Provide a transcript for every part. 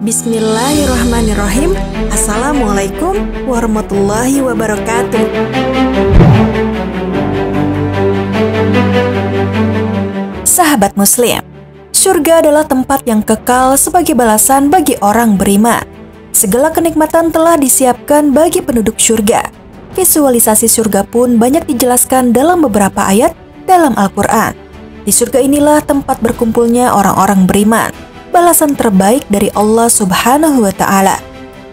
Bismillahirrahmanirrahim. Assalamualaikum warahmatullahi wabarakatuh. Sahabat Muslim, surga adalah tempat yang kekal sebagai balasan bagi orang beriman. Segala kenikmatan telah disiapkan bagi penduduk surga. Visualisasi surga pun banyak dijelaskan dalam beberapa ayat dalam Al-Quran. Di surga inilah tempat berkumpulnya orang-orang beriman, balasan terbaik dari Allah Subhanahu wa Ta'ala.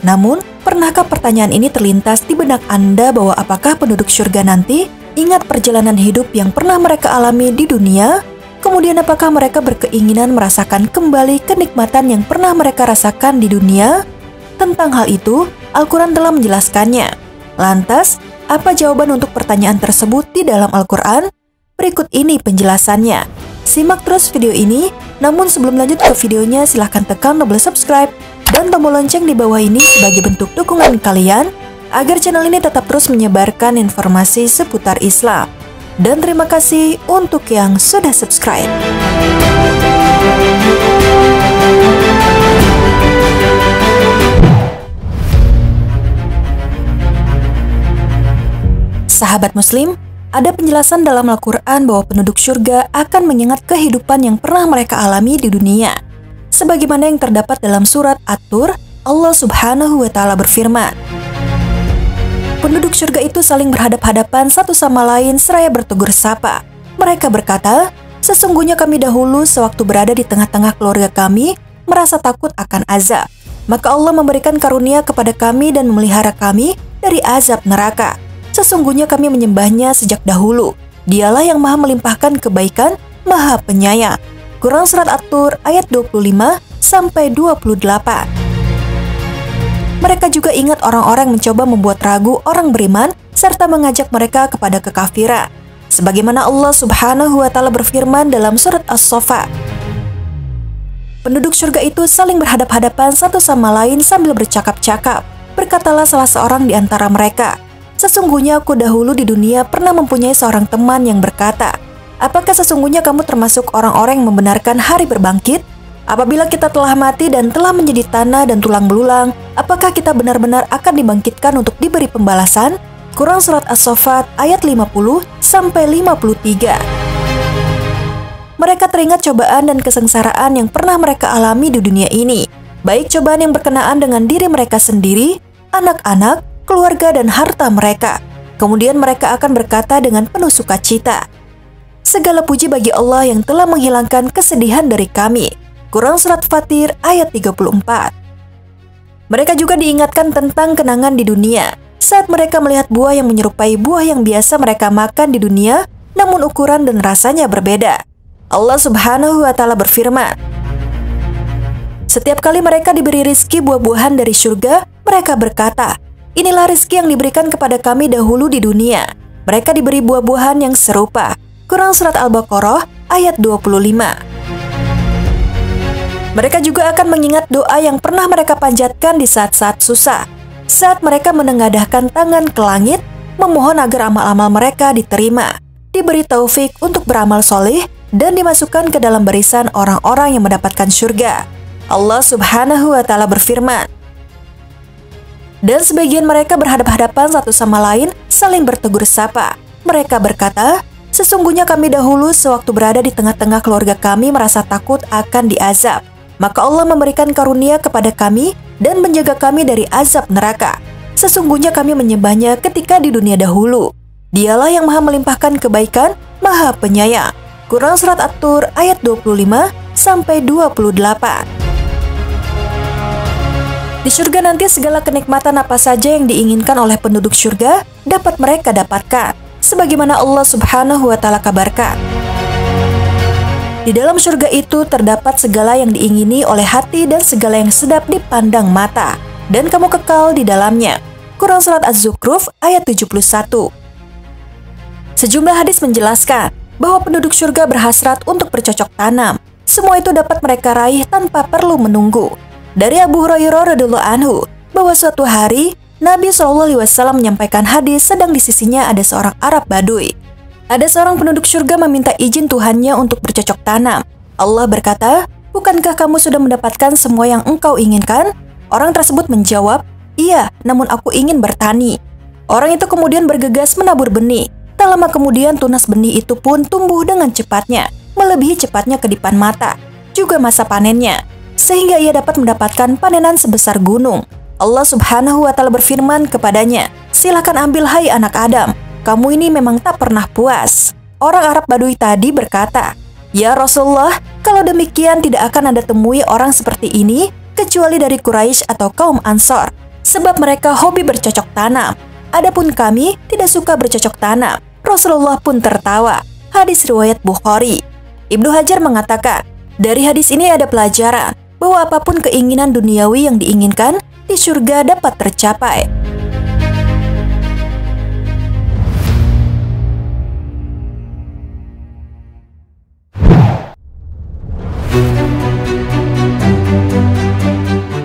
Namun, pernahkah pertanyaan ini terlintas di benak Anda bahwa apakah penduduk surga nanti ingat perjalanan hidup yang pernah mereka alami di dunia? Kemudian apakah mereka berkeinginan merasakan kembali kenikmatan yang pernah mereka rasakan di dunia? Tentang hal itu, Al-Quran telah menjelaskannya. Lantas, apa jawaban untuk pertanyaan tersebut di dalam Al-Quran? Berikut ini penjelasannya. Simak terus video ini, namun sebelum lanjut ke videonya silahkan tekan tombol subscribe dan tombol lonceng di bawah ini sebagai bentuk dukungan kalian agar channel ini tetap terus menyebarkan informasi seputar Islam. Dan terima kasih untuk yang sudah subscribe. Sahabat Muslim, ada penjelasan dalam Al-Quran bahwa penduduk surga akan mengingat kehidupan yang pernah mereka alami di dunia. Sebagaimana yang terdapat dalam surat At-Tur, Allah Subhanahu wa Ta'ala berfirman, penduduk surga itu saling berhadap-hadapan satu sama lain seraya bertegur sapa. Mereka berkata, sesungguhnya kami dahulu sewaktu berada di tengah-tengah keluarga kami merasa takut akan azab. Maka Allah memberikan karunia kepada kami dan memelihara kami dari azab neraka. Sesungguhnya kami menyembahnya sejak dahulu. Dialah yang maha melimpahkan kebaikan, maha penyayang. Quran Surat At-Tur ayat 25-28. Mereka juga ingat orang-orang mencoba membuat ragu orang beriman serta mengajak mereka kepada kekafiran. Sebagaimana Allah Subhanahu wa Ta'ala berfirman dalam surat As-Saffat. Penduduk surga itu saling berhadap-hadapan satu sama lain sambil bercakap-cakap. Berkatalah salah seorang di antara mereka, sesungguhnya aku dahulu di dunia pernah mempunyai seorang teman yang berkata, apakah sesungguhnya kamu termasuk orang-orang yang membenarkan hari berbangkit? Apabila kita telah mati dan telah menjadi tanah dan tulang belulang, apakah kita benar-benar akan dibangkitkan untuk diberi pembalasan? Quran Surat As-Saffat ayat 50-53. Mereka teringat cobaan dan kesengsaraan yang pernah mereka alami di dunia ini, baik cobaan yang berkenaan dengan diri mereka sendiri, anak-anak, keluarga dan harta mereka. Kemudian mereka akan berkata dengan penuh sukacita, segala puji bagi Allah yang telah menghilangkan kesedihan dari kami. Quran Surat Fatir ayat 34. Mereka juga diingatkan tentang kenangan di dunia saat mereka melihat buah yang menyerupai buah yang biasa mereka makan di dunia, namun ukuran dan rasanya berbeda. Allah Subhanahu wa Ta'ala berfirman, setiap kali mereka diberi rizki buah-buahan dari surga, mereka berkata, inilah rizki yang diberikan kepada kami dahulu di dunia. Mereka diberi buah-buahan yang serupa. Quran Surat Al-Baqarah ayat 25. Mereka juga akan mengingat doa yang pernah mereka panjatkan di saat-saat susah. Saat mereka menengadahkan tangan ke langit, memohon agar amal-amal mereka diterima, diberi taufik untuk beramal soleh, dan dimasukkan ke dalam barisan orang-orang yang mendapatkan surga. Allah Subhanahu wa Ta'ala berfirman, dan sebagian mereka berhadap-hadapan satu sama lain saling bertegur sapa. Mereka berkata, sesungguhnya kami dahulu sewaktu berada di tengah-tengah keluarga kami merasa takut akan diazab. Maka Allah memberikan karunia kepada kami dan menjaga kami dari azab neraka. Sesungguhnya kami menyembahnya ketika di dunia dahulu. Dialah yang maha melimpahkan kebaikan, maha penyayang. Quran Surat At-Tur ayat 25-28. Di surga nanti segala kenikmatan apa saja yang diinginkan oleh penduduk surga dapat mereka dapatkan, sebagaimana Allah Subhanahu wa Ta'ala kabarkan. Di dalam surga itu terdapat segala yang diingini oleh hati dan segala yang sedap dipandang mata, dan kamu kekal di dalamnya. Quran Surat Az-Zukhruf ayat 71. Sejumlah hadis menjelaskan bahwa penduduk surga berhasrat untuk bercocok tanam. Semua itu dapat mereka raih tanpa perlu menunggu. Dari Abu Hurairah radhiyallahu anhu bahwa suatu hari Nabi SAW menyampaikan hadis sedang di sisinya ada seorang Arab Badui. Ada seorang penduduk surga meminta izin Tuhannya untuk bercocok tanam. Allah berkata, bukankah kamu sudah mendapatkan semua yang engkau inginkan? Orang tersebut menjawab, iya, namun aku ingin bertani. Orang itu kemudian bergegas menabur benih. Tak lama kemudian tunas benih itu pun tumbuh dengan cepatnya, melebihi cepatnya kedipan mata, juga masa panennya, sehingga ia dapat mendapatkan panenan sebesar gunung. Allah Subhanahu wa Ta'ala berfirman kepadanya, silakan ambil hai anak Adam, kamu ini memang tak pernah puas. Orang Arab Badui tadi berkata, ya Rasulullah, kalau demikian tidak akan Anda temui orang seperti ini kecuali dari Quraisy atau kaum Ansor, sebab mereka hobi bercocok tanam. Adapun kami tidak suka bercocok tanam. Rasulullah pun tertawa. Hadis riwayat Bukhari. Ibnu Hajar mengatakan, dari hadis ini ada pelajaran bahwa apapun keinginan duniawi yang diinginkan di surga dapat tercapai.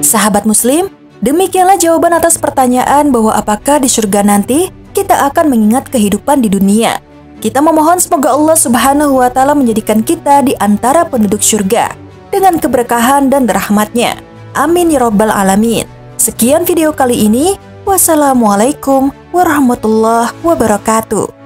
Sahabat Muslim, demikianlah jawaban atas pertanyaan bahwa apakah di surga nanti kita akan mengingat kehidupan di dunia. Kita memohon semoga Allah Subhanahu wa Ta'ala menjadikan kita di antara penduduk surga dengan keberkahan dan rahmatnya. Amin ya Rabbal Alamin. Sekian video kali ini. Wassalamualaikum warahmatullahi wabarakatuh.